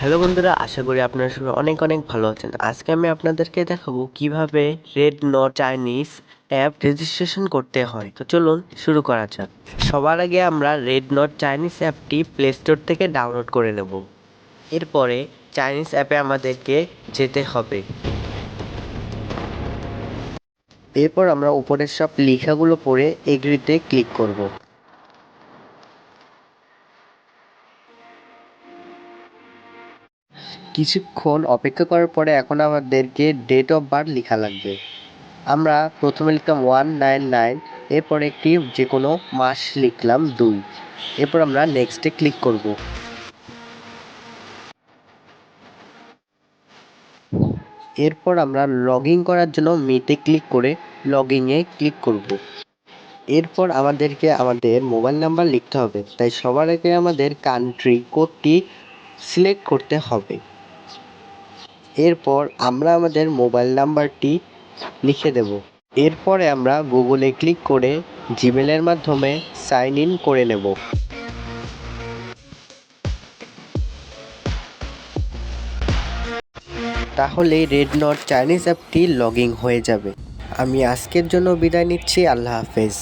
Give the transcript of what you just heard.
Hello বন্ধুরা, আশা করি আপনারা সবাই অনেক অনেক ভালো আছেন। আজকে আমি আপনাদেরকে দেখাবো কিভাবে red not Chinese app registration করতে হয়। তো চলুন শুরু করা যাক। সবার আগে আমরা রেড নট চাইনিজ অ্যাপটি প্লে স্টোর থেকে ডাউনলোড করে নেব। এরপরে চাইনিজ অ্যাপে আমাদেরকে যেতে হবে। এরপর আমরা উপরের সব লেখাগুলো পড়ে এগ্রিতে ক্লিক করব। কিছুক্ষণ অপেক্ষা করার পরে এখন আমাদেরকে ডেট অফ বার্থ লেখা লাগবে। আমরা প্রথমে লিখলাম 199, এরপর একটি যে কোনো মাস লিখলাম 2, এরপর আমরা নেক্সটে ক্লিক করব। এরপর আমরা লগ ইন করার জন্য মিতে ক্লিক করে লগ ইনে ক্লিক করব। এরপর আমাদেরকে আমাদের মোবাইল নাম্বার লিখতে হবে, তাই সবার আগে আমাদের কান্ট্রি কোডটি সিলেক্ট করতে হবে। এরপর আমরা আমাদের মোবাইল নাম্বারটি লিখে দেব। এরপরে আমরা গুগলে ক্লিক করে জিমেলের মাধ্যমে সাইন ইন করে নেব। তাহলে রেড নট চাইনিজ অ্যাপটি লগ ইন হয়ে যাবে। আমি আজকের জন্য বিদায় নিচ্ছি। আল্লাহ হাফেজ।